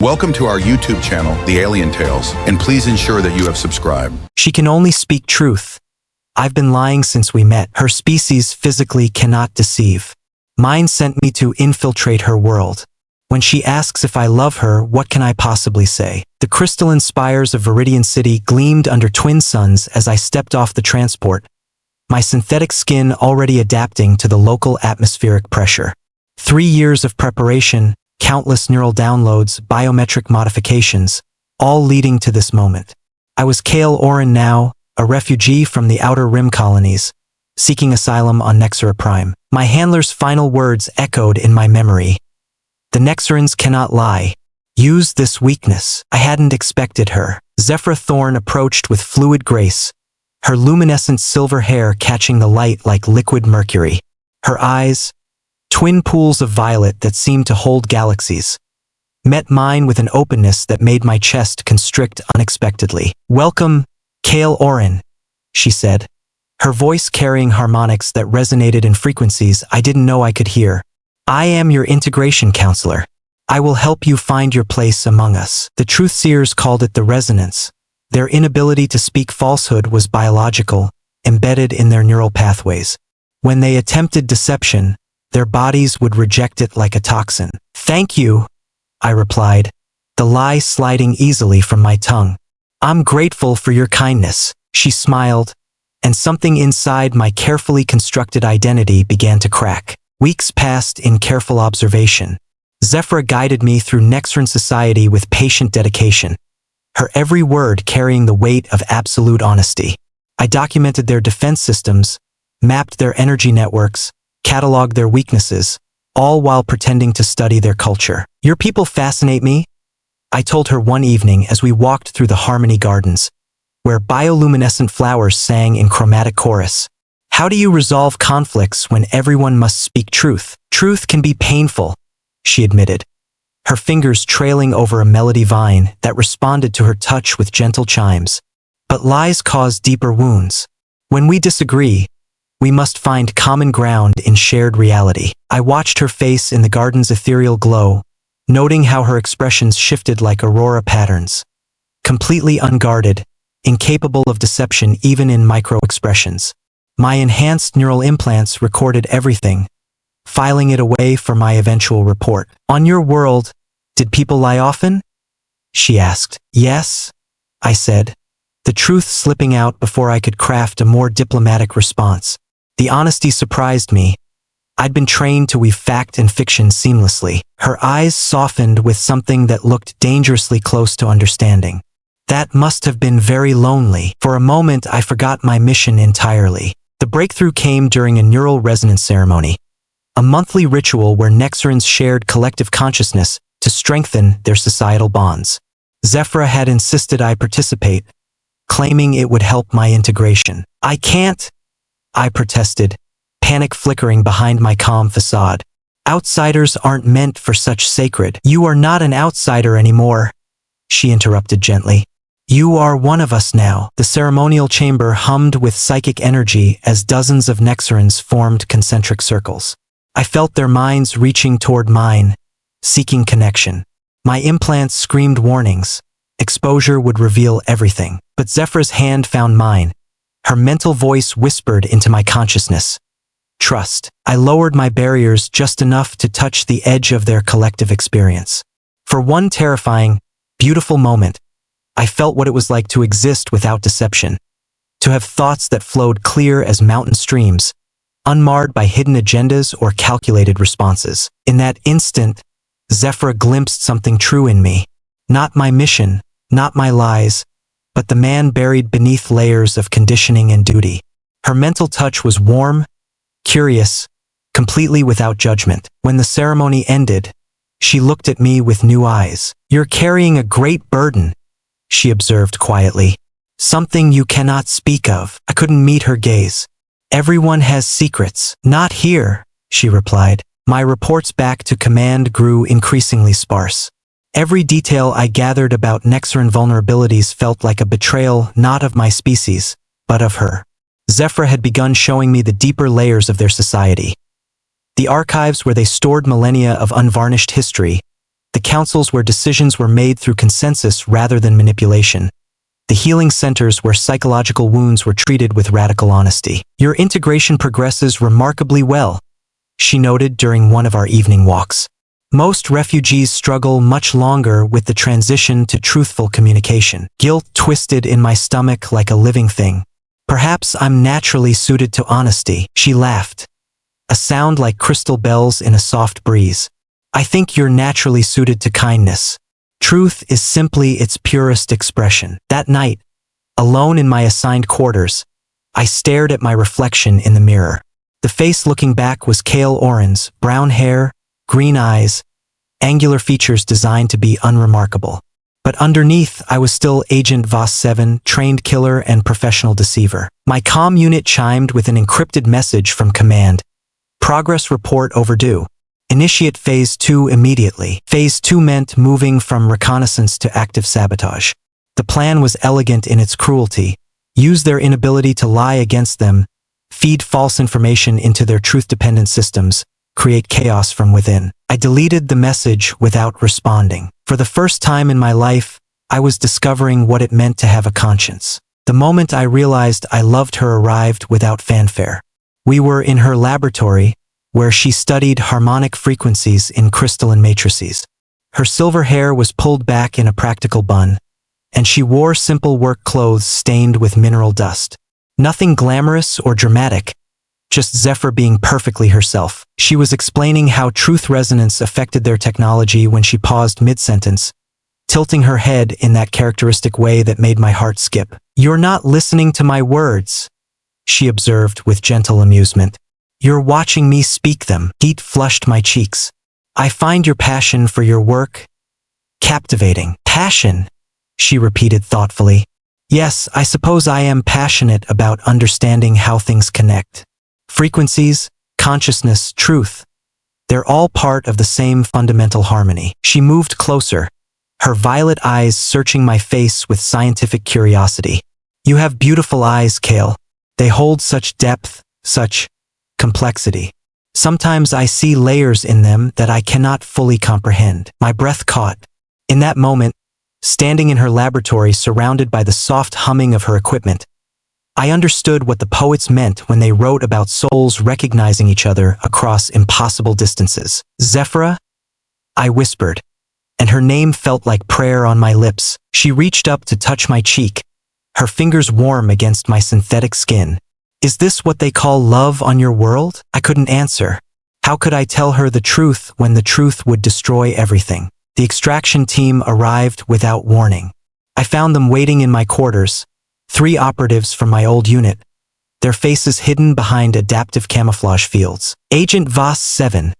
Welcome to our YouTube channel, The Alien Tales, and please ensure that you have subscribed. She can only speak truth. I've been lying since we met. Her species physically cannot deceive. Mine sent me to infiltrate her world. When she asks if I love her, what can I possibly say? The crystalline spires of Viridian City gleamed under twin suns as I stepped off the transport, my synthetic skin already adapting to the local atmospheric pressure. 3 years of preparation, countless neural downloads, biometric modifications, all leading to this moment. I was Kale Oren now, a refugee from the Outer Rim colonies, seeking asylum on Zephyra Prime. My handler's final words echoed in my memory. The Nexarans cannot lie. Use this weakness. I hadn't expected her. Zephyra Thorn approached with fluid grace, her luminescent silver hair catching the light like liquid mercury. Her eyes, twin pools of violet that seemed to hold galaxies, met mine with an openness that made my chest constrict unexpectedly. "Welcome, Kale Oren," she said, her voice carrying harmonics that resonated in frequencies I didn't know I could hear. "I am your integration counselor. I will help you find your place among us." The truth seers called it the resonance. Their inability to speak falsehood was biological, embedded in their neural pathways. When they attempted deception, their bodies would reject it like a toxin. "Thank you," I replied, the lie sliding easily from my tongue. "I'm grateful for your kindness," she smiled, and something inside my carefully constructed identity began to crack. Weeks passed in careful observation. Zephyra guided me through Nexaran society with patient dedication, her every word carrying the weight of absolute honesty. I documented their defense systems, mapped their energy networks, cataloged their weaknesses, all while pretending to study their culture. "Your people fascinate me," I told her one evening as we walked through the Harmony Gardens, where bioluminescent flowers sang in chromatic chorus. "How do you resolve conflicts when everyone must speak truth?" "Truth can be painful," she admitted, her fingers trailing over a melody vine that responded to her touch with gentle chimes. "But lies cause deeper wounds. When we disagree, we must find common ground in shared reality." I watched her face in the garden's ethereal glow, noting how her expressions shifted like aurora patterns. Completely unguarded, incapable of deception even in micro-expressions. My enhanced neural implants recorded everything, filing it away for my eventual report. "On your world, did people lie often?" she asked. "Yes," I said, the truth slipping out before I could craft a more diplomatic response. The honesty surprised me. I'd been trained to weave fact and fiction seamlessly. Her eyes softened with something that looked dangerously close to understanding. "That must have been very lonely." For a moment, I forgot my mission entirely. The breakthrough came during a neural resonance ceremony, a monthly ritual where Nexarans shared collective consciousness to strengthen their societal bonds. Zephyra had insisted I participate, claiming it would help my integration. "I can't," I protested, panic flickering behind my calm facade. "Outsiders aren't meant for such sacred." "You are not an outsider anymore," she interrupted gently. "You are one of us now." The ceremonial chamber hummed with psychic energy as dozens of Nexarans formed concentric circles. I felt their minds reaching toward mine, seeking connection. My implants screamed warnings. Exposure would reveal everything. But Zephyra's hand found mine. Her mental voice whispered into my consciousness. "Trust." I lowered my barriers just enough to touch the edge of their collective experience. For one terrifying, beautiful moment, I felt what it was like to exist without deception, to have thoughts that flowed clear as mountain streams, unmarred by hidden agendas or calculated responses. In that instant, Zephyra glimpsed something true in me. Not my mission, not my lies, but the man buried beneath layers of conditioning and duty. Her mental touch was warm, curious, completely without judgment. When the ceremony ended, she looked at me with new eyes. "You're carrying a great burden," she observed quietly. "Something you cannot speak of." I couldn't meet her gaze. "Everyone has secrets." "Not here," she replied. My reports back to command grew increasingly sparse. Every detail I gathered about Nexaran vulnerabilities felt like a betrayal not of my species, but of her. Zephyra had begun showing me the deeper layers of their society. The archives where they stored millennia of unvarnished history, the councils where decisions were made through consensus rather than manipulation, the healing centers where psychological wounds were treated with radical honesty. Your integration progresses remarkably well, she noted during one of our evening walks. Most refugees struggle much longer with the transition to truthful communication. Guilt twisted in my stomach like a living thing. Perhaps I'm naturally suited to honesty, she laughed, a sound like crystal bells in a soft breeze. I think you're naturally suited to kindness. Truth is simply its purest expression. That night, alone in my assigned quarters, I stared at my reflection in the mirror. The face looking back was Kale Oren's, brown hair, green eyes, angular features designed to be unremarkable. But underneath, I was still Agent Voss-7, trained killer and professional deceiver. My comm unit chimed with an encrypted message from command. Progress report overdue. Initiate Phase 2 immediately. Phase 2 meant moving from reconnaissance to active sabotage. The plan was elegant in its cruelty. Use their inability to lie against them, feed false information into their truth-dependent systems, create chaos from within. I deleted the message without responding. For the first time in my life, I was discovering what it meant to have a conscience. The moment I realized I loved her arrived without fanfare. We were in her laboratory, where she studied harmonic frequencies in crystalline matrices. Her silver hair was pulled back in a practical bun, and she wore simple work clothes stained with mineral dust. Nothing glamorous or dramatic, just Zephyr being perfectly herself. She was explaining how truth resonance affected their technology when she paused mid-sentence, tilting her head in that characteristic way that made my heart skip. "You're not listening to my words," she observed with gentle amusement. "You're watching me speak them." Heat flushed my cheeks. "I find your passion for your work captivating." "Passion?" she repeated thoughtfully. "Yes, I suppose I am passionate about understanding how things connect. Frequencies, consciousness, truth. They're all part of the same fundamental harmony." She moved closer, her violet eyes searching my face with scientific curiosity. "You have beautiful eyes, Kale. They hold such depth, such complexity. Sometimes I see layers in them that I cannot fully comprehend." My breath caught. In that moment, standing in her laboratory surrounded by the soft humming of her equipment, I understood what the poets meant when they wrote about souls recognizing each other across impossible distances. "Zephyra?" I whispered, and her name felt like prayer on my lips. She reached up to touch my cheek, her fingers warm against my synthetic skin. "Is this what they call love on your world?" I couldn't answer. How could I tell her the truth when the truth would destroy everything? The extraction team arrived without warning. I found them waiting in my quarters, 3 operatives from my old unit, their faces hidden behind adaptive camouflage fields. "Agent Voss-7,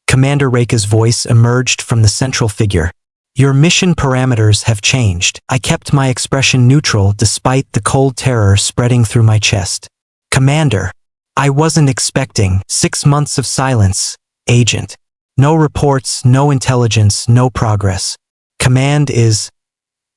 Commander Reika's voice emerged from the central figure. "Your mission parameters have changed." I kept my expression neutral despite the cold terror spreading through my chest. "Commander, I wasn't expecting." 6 months of silence, Agent. No reports, no intelligence, no progress. Command is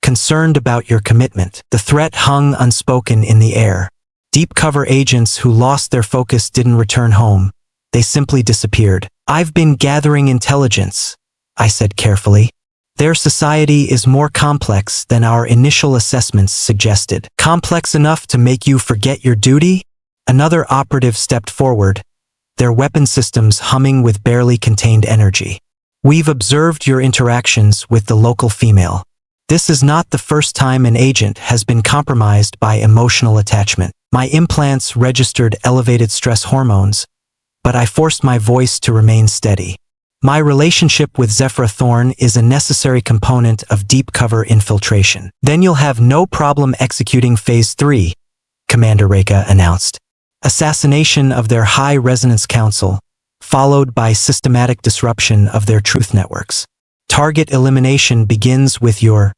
concerned about your commitment. The threat hung unspoken in the air. Deep cover agents who lost their focus didn't return home. They simply disappeared. "I've been gathering intelligence," I said carefully. "Their society is more complex than our initial assessments suggested." "Complex enough to make you forget your duty?" Another operative stepped forward, their weapon systems humming with barely contained energy. "We've observed your interactions with the local female. This is not the first time an agent has been compromised by emotional attachment. My implants registered elevated stress hormones, but I forced my voice to remain steady. My relationship with Zephyra Thorn is a necessary component of deep cover infiltration. Then you'll have no problem executing Phase 3, Commander Reika announced. Assassination of their High Resonance Council, followed by systematic disruption of their truth networks. Target elimination begins with your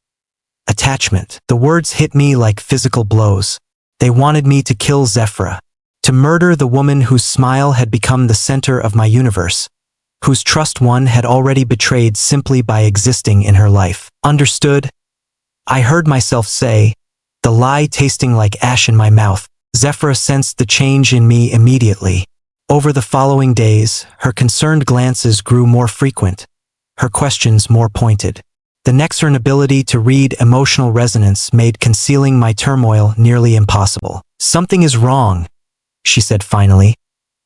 attachment. The words hit me like physical blows. They wanted me to kill Zephyra, to murder the woman whose smile had become the center of my universe, whose trust one had already betrayed simply by existing in her life. "Understood?" I heard myself say, the lie tasting like ash in my mouth. Zephyra sensed the change in me immediately. Over the following days, her concerned glances grew more frequent, her questions more pointed. The Nexarn ability to read emotional resonance made concealing my turmoil nearly impossible. "Something is wrong," she said finally,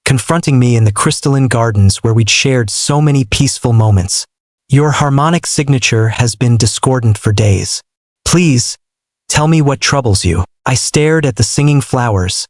confronting me in the crystalline gardens where we'd shared so many peaceful moments. "Your harmonic signature has been discordant for days. Please, tell me what troubles you." I stared at the singing flowers,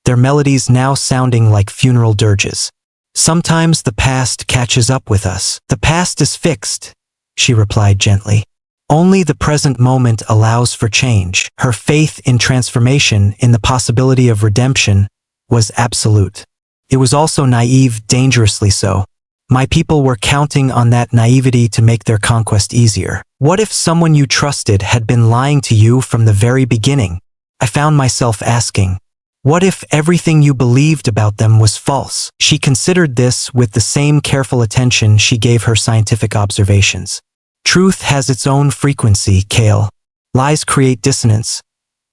their melodies now sounding like funeral dirges. "Sometimes the past catches up with us." "The past is fixed," she replied gently. "Only the present moment allows for change." Her faith in transformation, in the possibility of redemption, was absolute. It was also naive, dangerously so. My people were counting on that naivety to make their conquest easier. What if someone you trusted had been lying to you from the very beginning? I found myself asking. What if everything you believed about them was false? She considered this with the same careful attention she gave her scientific observations. Truth has its own frequency, Kale. Lies create dissonance,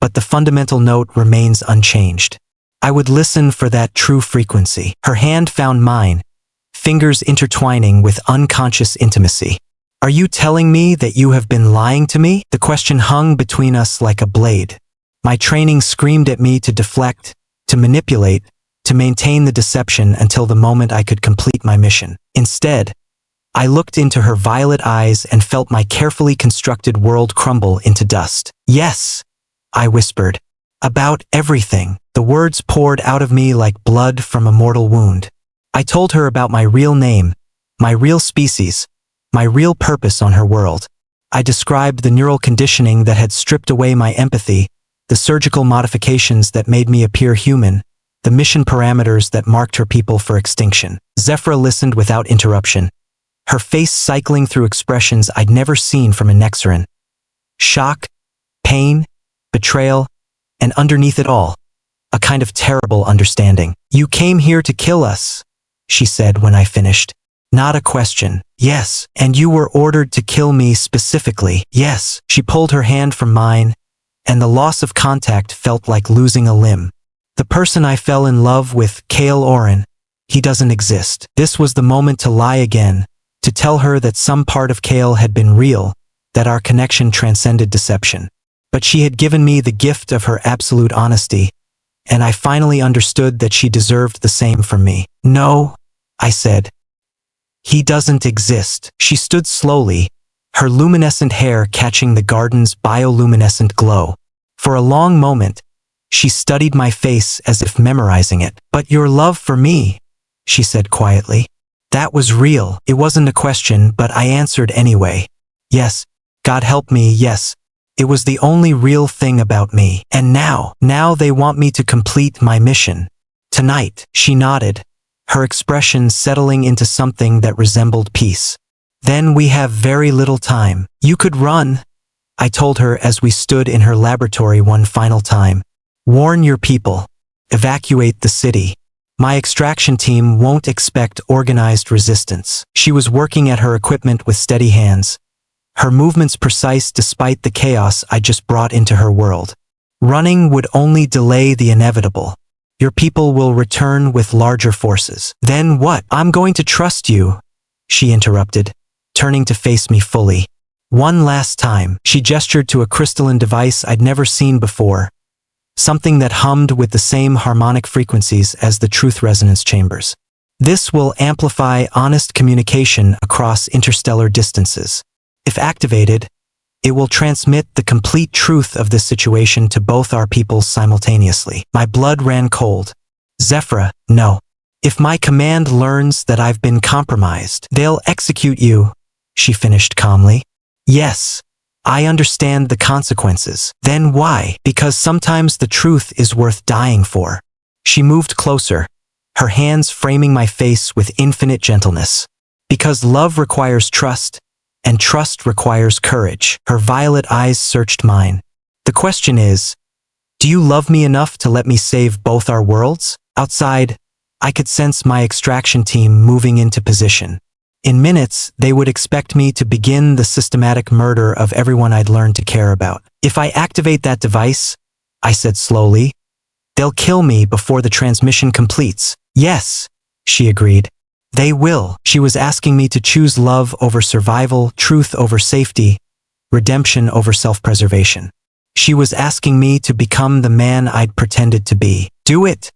but the fundamental note remains unchanged. I would listen for that true frequency. Her hand found mine, fingers intertwining with unconscious intimacy. "Are you telling me that you have been lying to me?" The question hung between us like a blade. My training screamed at me to deflect, to manipulate, to maintain the deception until the moment I could complete my mission. Instead, I looked into her violet eyes and felt my carefully constructed world crumble into dust. "Yes," I whispered. "About everything." The words poured out of me like blood from a mortal wound. I told her about my real name, my real species, my real purpose on her world. I described the neural conditioning that had stripped away my empathy, the surgical modifications that made me appear human, the mission parameters that marked her people for extinction. Zephyra listened without interruption, her face cycling through expressions I'd never seen from a Nexarin. Shock, pain, betrayal, and underneath it all, a kind of terrible understanding. "You came here to kill us," she said when I finished. Not a question. "Yes." "And you were ordered to kill me specifically." "Yes." She pulled her hand from mine, and the loss of contact felt like losing a limb. "The person I fell in love with, Kale Oren, he doesn't exist." This was the moment to lie again, to tell her that some part of Kale had been real, that our connection transcended deception. But she had given me the gift of her absolute honesty, and I finally understood that she deserved the same from me. "No," I said. "He doesn't exist." She stood slowly, her luminescent hair catching the garden's bioluminescent glow. For a long moment, she studied my face as if memorizing it. "But your love for me," she said quietly. "That was real." It wasn't a question, but I answered anyway. "Yes, God help me, yes. It was the only real thing about me. And now they want me to complete my mission. Tonight." She nodded, her expression settling into something that resembled peace. "Then we have very little time. You could run," I told her as we stood in her laboratory one final time. "Warn your people. Evacuate the city. My extraction team won't expect organized resistance." She was working at her equipment with steady hands, her movements precise despite the chaos I just brought into her world. "Running would only delay the inevitable. Your people will return with larger forces." "Then what?" "I'm going to trust you," she interrupted, turning to face me fully. "One last time." She gestured to a crystalline device I'd never seen before, something that hummed with the same harmonic frequencies as the truth resonance chambers. "This will amplify honest communication across interstellar distances. If activated, it will transmit the complete truth of this situation to both our peoples simultaneously." My blood ran cold. "Zephyra, no. If my command learns that I've been compromised, they'll execute you," she finished calmly. "Yes, I understand the consequences." "Then why?" "Because sometimes the truth is worth dying for." She moved closer, her hands framing my face with infinite gentleness. "Because love requires trust, and trust requires courage." Her violet eyes searched mine. "The question is, do you love me enough to let me save both our worlds?" Outside, I could sense my extraction team moving into position. In minutes, they would expect me to begin the systematic murder of everyone I'd learned to care about. "If I activate that device," I said slowly, "they'll kill me before the transmission completes." "Yes," she agreed. They will. She was asking me to choose love over survival, truth over safety, redemption over self-preservation. She was asking me to become the man I'd pretended to be. Do it,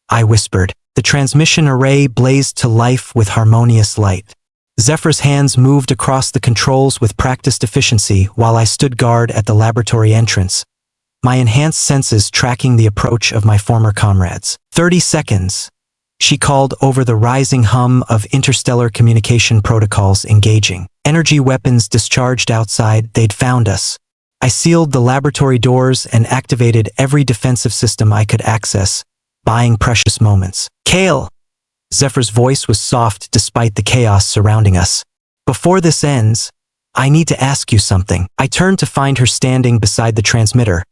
I whispered. The transmission array blazed to life with harmonious light. Zephyr's hands moved across the controls with practiced efficiency while I stood guard at the laboratory entrance, my enhanced senses tracking the approach of my former comrades. 30 seconds, she called over the rising hum of interstellar communication protocols engaging. Energy weapons discharged outside, they'd found us. I sealed the laboratory doors and activated every defensive system I could access, buying precious moments. Kale! Zephyr's voice was soft despite the chaos surrounding us. Before this ends, I need to ask you something. I turned to find her standing beside the transmitter,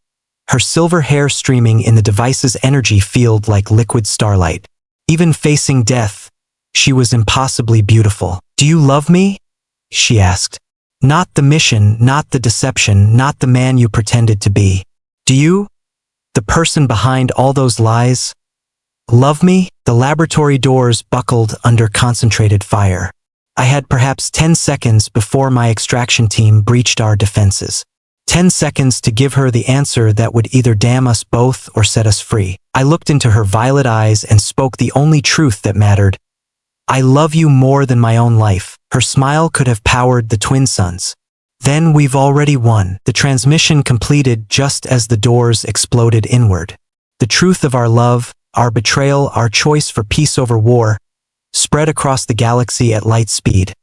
her silver hair streaming in the device's energy field like liquid starlight. Even facing death, she was impossibly beautiful. Do you love me? She asked. Not the mission, not the deception, not the man you pretended to be. Do you? The person behind all those lies? Love me? The laboratory doors buckled under concentrated fire. I had perhaps 10 seconds before my extraction team breached our defenses. 10 seconds to give her the answer that would either damn us both or set us free. I looked into her violet eyes and spoke the only truth that mattered. I love you more than my own life. Her smile could have powered the twin suns. Then we've already won. The transmission completed just as the doors exploded inward. The truth of our love, our betrayal, our choice for peace over war, spread across the galaxy at light speed,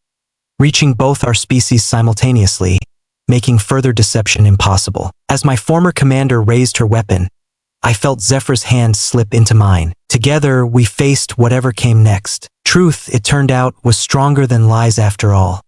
reaching both our species simultaneously, making further deception impossible. As my former commander raised her weapon, I felt Zephyr's hand slip into mine. Together, we faced whatever came next. Truth, it turned out, was stronger than lies after all.